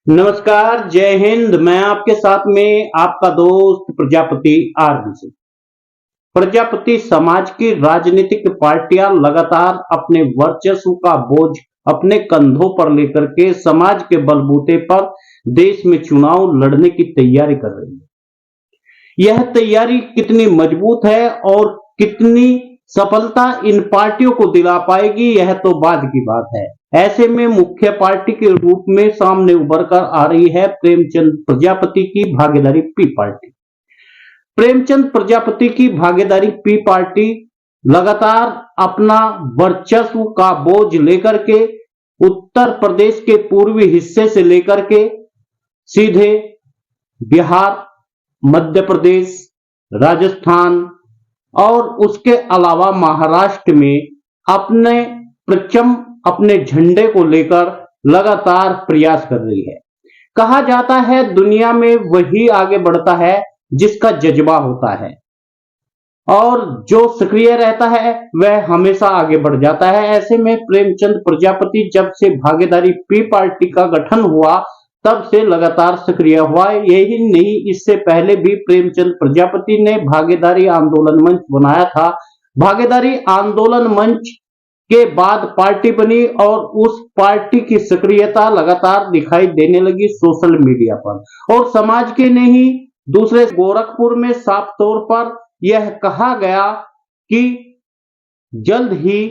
नमस्कार, जय हिंद। मैं आपके साथ में आपका दोस्त प्रजापति आरबीसी। प्रजापति समाज की राजनीतिक पार्टियां लगातार अपने वर्चस्व का बोझ अपने कंधों पर लेकर के समाज के बलबूते पर देश में चुनाव लड़ने की तैयारी कर रही है। यह तैयारी कितनी मजबूत है और कितनी सफलता इन पार्टियों को दिला पाएगी, यह तो बाद की बात है। ऐसे में मुख्य पार्टी के रूप में सामने उभर कर आ रही है प्रेमचंद प्रजापति की भागीदारी पी पार्टी। प्रेमचंद प्रजापति की भागीदारी पी पार्टी लगातार अपना वर्चस्व का बोझ लेकर के उत्तर प्रदेश के पूर्वी हिस्से से लेकर के सीधे बिहार, मध्य प्रदेश, राजस्थान और उसके अलावा महाराष्ट्र में अपने परचम, अपने झंडे को लेकर लगातार प्रयास कर रही है। कहा जाता है दुनिया में वही आगे बढ़ता है जिसका जज्बा होता है, और जो सक्रिय रहता है वह हमेशा आगे बढ़ जाता है। ऐसे में प्रेमचंद प्रजापति जब से भागीदारी पी पार्टी का गठन हुआ तब से लगातार सक्रिय हुआ। यही नहीं, इससे पहले भी प्रेमचंद प्रजापति ने भागीदारी आंदोलन मंच बनाया था। भागीदारी आंदोलन मंच के बाद पार्टी बनी और उस पार्टी की सक्रियता लगातार दिखाई देने लगी सोशल मीडिया पर, और समाज के नहीं दूसरे गोरखपुर में साफ तौर पर यह कहा गया कि जल्द ही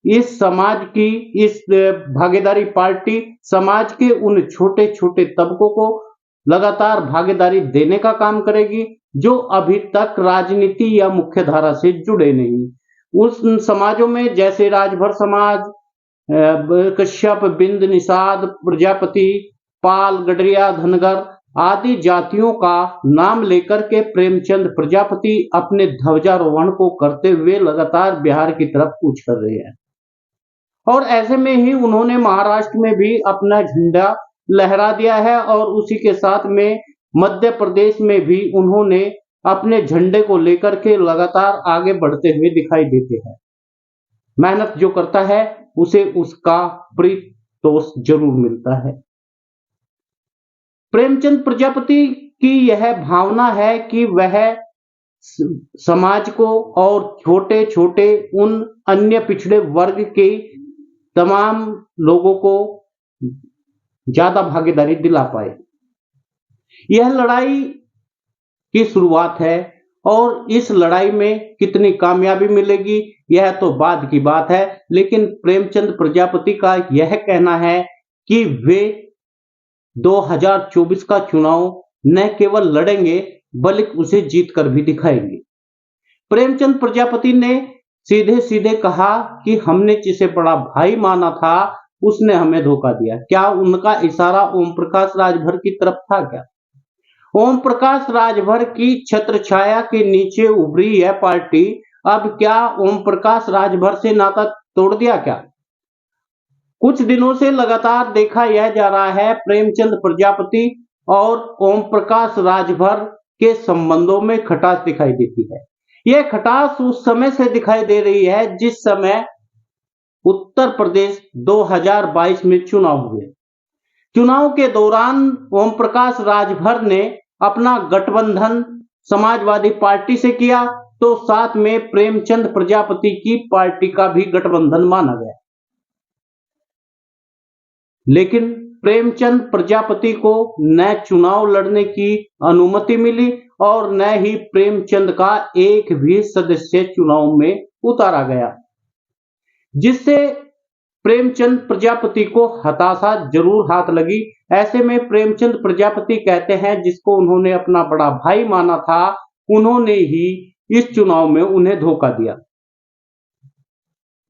इस समाज की इस भागीदारी पार्टी समाज के उन छोटे छोटे तबकों को लगातार भागीदारी देने का काम करेगी जो अभी तक राजनीति या मुख्यधारा से जुड़े नहीं। उस समाजों में जैसे राजभर समाज, कश्यप, बिंद, निषाद, प्रजापति, पाल, गडरिया, धनगर आदि जातियों का नाम लेकर के प्रेमचंद प्रजापति अपने ध्वजारोहण को करते हुए लगातार बिहार की तरफ कूच कर रहे हैं। और ऐसे में ही उन्होंने महाराष्ट्र में भी अपना झंडा लहरा दिया है और उसी के साथ में मध्य प्रदेश में भी उन्होंने अपने झंडे को लेकर के लगातार आगे बढ़ते हुए दिखाई देते हैं। मेहनत जो करता है उसे उसका परितोष जरूर मिलता है। प्रेमचंद प्रजापति की यह भावना है कि वह समाज को और छोटे छोटे उन अन्य पिछड़े वर्ग के तमाम लोगों को ज्यादा भागीदारी दिला पाए। यह लड़ाई की शुरुआत है और इस लड़ाई में कितनी कामयाबी मिलेगी यह तो बाद की बात है, लेकिन प्रेमचंद प्रजापति का यह कहना है कि वे 2024 का चुनाव न केवल लड़ेंगे बल्कि उसे जीत कर भी दिखाएंगे। प्रेमचंद प्रजापति ने सीधे सीधे कहा कि हमने जिसे बड़ा भाई माना था उसने हमें धोखा दिया। क्या उनका इशारा ओम प्रकाश राजभर की तरफ था क्या? ओम प्रकाश राजभर की छत्र छाया के नीचे उभरी यह पार्टी अब क्या ओम प्रकाश राजभर से नाता तोड़ दिया क्या? कुछ दिनों से लगातार देखा यह जा रहा है प्रेमचंद प्रजापति और ओम प्रकाश राजभर के संबंधों में खटास दिखाई देती है। यह खटास उस समय से दिखाई दे रही है जिस समय उत्तर प्रदेश 2022 में चुनाव हुए। चुनाव के दौरान ओम प्रकाश राजभर ने अपना गठबंधन समाजवादी पार्टी से किया, तो साथ में प्रेमचंद प्रजापति की पार्टी का भी गठबंधन माना गया। लेकिन प्रेमचंद प्रजापति को न चुनाव लड़ने की अनुमति मिली और न ही प्रेमचंद का एक भी सदस्य चुनाव में उतारा गया, जिससे प्रेमचंद प्रजापति को हताशा जरूर हाथ लगी। ऐसे में प्रेमचंद प्रजापति कहते हैं जिसको उन्होंने अपना बड़ा भाई माना था उन्होंने ही इस चुनाव में उन्हें धोखा दिया।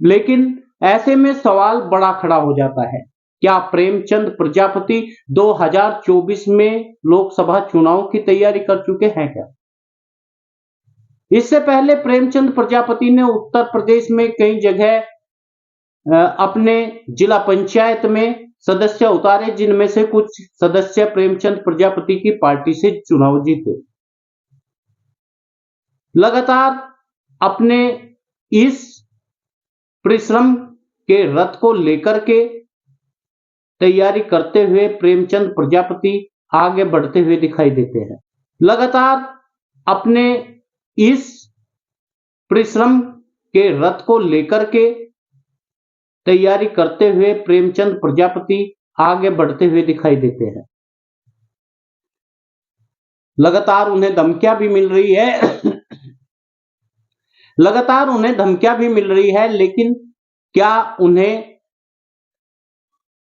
लेकिन ऐसे में सवाल बड़ा खड़ा हो जाता है, क्या प्रेमचंद प्रजापति 2024 में लोकसभा चुनाव की तैयारी कर चुके हैं क्या? इससे पहले प्रेमचंद प्रजापति ने उत्तर प्रदेश में कई जगह अपने जिला पंचायत में सदस्य उतारे, जिनमें से कुछ सदस्य प्रेमचंद प्रजापति की पार्टी से चुनाव जीते। लगातार अपने इस परिश्रम के रथ को लेकर के तैयारी करते हुए प्रेमचंद प्रजापति आगे बढ़ते हुए दिखाई देते हैं। लगातार अपने इस परिश्रम के रथ को लेकर के तैयारी करते हुए प्रेमचंद प्रजापति आगे बढ़ते हुए दिखाई देते हैं। लगातार उन्हें धमकियां भी मिल रही है लगातार उन्हें धमकियां भी मिल रही है, लेकिन क्या उन्हें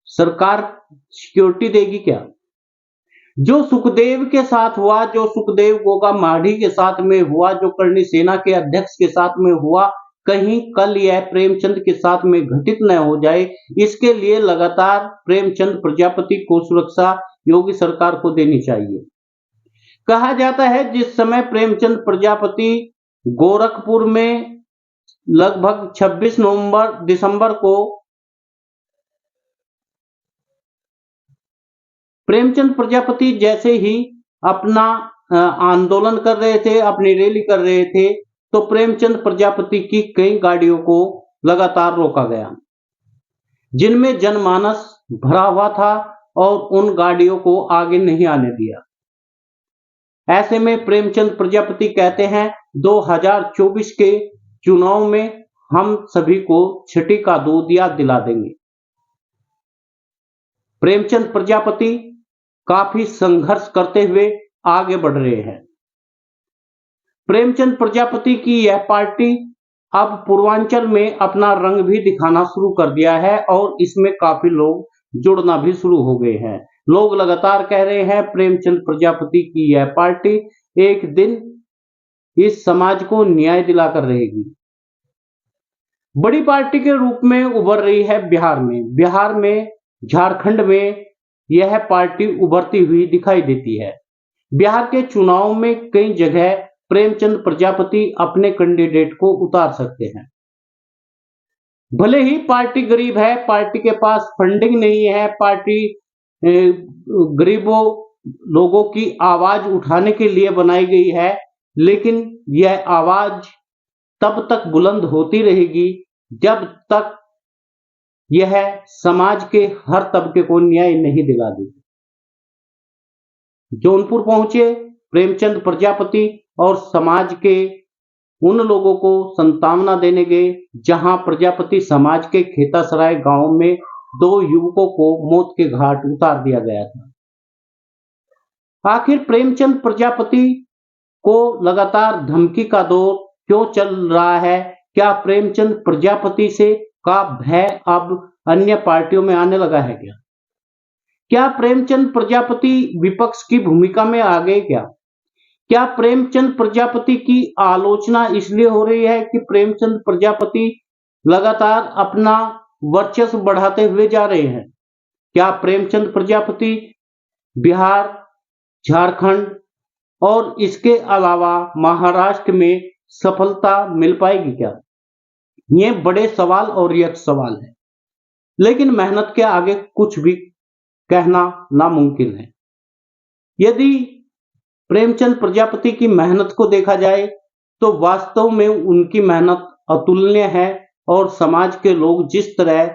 सरकार सिक्योरिटी देगी क्या? जो सुखदेव के साथ हुआ, जो सुखदेव गोगा माढ़ी के साथ में हुआ, जो करणी सेना के अध्यक्ष के साथ में हुआ, कहीं कल यह प्रेमचंद के साथ में घटित न हो जाए, इसके लिए लगातार प्रेमचंद प्रजापति को सुरक्षा योगी सरकार को देनी चाहिए। कहा जाता है जिस समय प्रेमचंद प्रजापति गोरखपुर में लगभग 26 दिसंबर को प्रेमचंद प्रजापति जैसे ही अपना आंदोलन कर रहे थे, अपनी रैली कर रहे थे, तो प्रेमचंद प्रजापति की कई गाड़ियों को लगातार रोका गया, जिनमें जनमानस भरा हुआ था और उन गाड़ियों को आगे नहीं आने दिया। ऐसे में प्रेमचंद प्रजापति कहते हैं 2024 के चुनाव में हम सभी को छठी का दूध याद दिला देंगे। प्रेमचंद प्रजापति काफी संघर्ष करते हुए आगे बढ़ रहे हैं। प्रेमचंद प्रजापति की यह पार्टी अब पूर्वांचल में अपना रंग भी दिखाना शुरू कर दिया है और इसमें काफी लोग जुड़ना भी शुरू हो गए हैं। लोग लगातार कह रहे हैं प्रेमचंद प्रजापति की यह पार्टी एक दिन इस समाज को न्याय दिलाकर रहेगी। बड़ी पार्टी के रूप में उभर रही है बिहार में, झारखंड में यह पार्टी उभरती हुई दिखाई देती है। बिहार के चुनाव में कई जगह प्रेमचंद प्रजापति अपने कैंडिडेट को उतार सकते हैं। भले ही पार्टी गरीब है, पार्टी के पास फंडिंग नहीं है, पार्टी गरीबों लोगों की आवाज उठाने के लिए बनाई गई है, लेकिन यह आवाज तब तक बुलंद होती रहेगी जब तक यह समाज के हर तबके को न्याय नहीं दिला देगी। जौनपुर पहुंचे प्रेमचंद प्रजापति और समाज के उन लोगों को सांत्वना देने गए जहां प्रजापति समाज के खेतासराय गांव में 2 युवकों को मौत के घाट उतार दिया गया था। आखिर प्रेमचंद प्रजापति को लगातार धमकी का दौर क्यों चल रहा है? क्या प्रेमचंद प्रजापति से का भय अब अन्य पार्टियों में आने लगा है क्या? क्या प्रेमचंद प्रजापति विपक्ष की भूमिका में आ गए क्या? क्या प्रेमचंद प्रजापति की आलोचना इसलिए हो रही है कि प्रेमचंद प्रजापति लगातार अपना वर्चस्व बढ़ाते हुए जा रहे हैं? क्या प्रेमचंद प्रजापति बिहार, झारखंड और इसके अलावा महाराष्ट्र में सफलता मिल पाएगी क्या? ये बड़े सवाल और यह सवाल है, लेकिन मेहनत के आगे कुछ भी कहना नामुमकिन है। यदि प्रेमचंद प्रजापति की मेहनत को देखा जाए तो वास्तव में उनकी मेहनत अतुलनीय है और समाज के लोग जिस तरह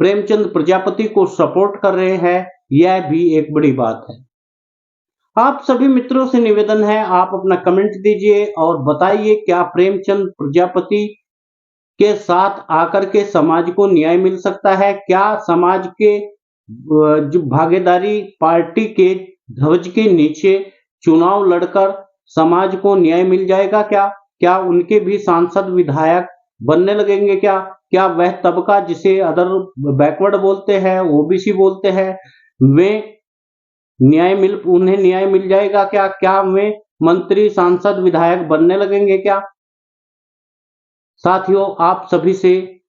प्रेमचंद प्रजापति को सपोर्ट कर रहे हैं, यह भी एक बड़ी बात है। आप सभी मित्रों से निवेदन है, आप अपना कमेंट दीजिए और बताइए क्या प्रेमचंद प्रजापति के साथ आकर के समाज को न्याय मिल सकता है? क्या समाज के जो भागीदारी पार्टी के ध्वज के नीचे चुनाव लड़कर समाज को न्याय मिल जाएगा क्या? क्या उनके भी सांसद विधायक बनने लगेंगे क्या? क्या वह तबका जिसे अदर बैकवर्ड बोलते हैं, ओबीसी बोलते हैं, उन्हें न्याय मिल जाएगा क्या? क्या वे मंत्री, सांसद, विधायक बनने लगेंगे क्या? साथियों, आप सभी से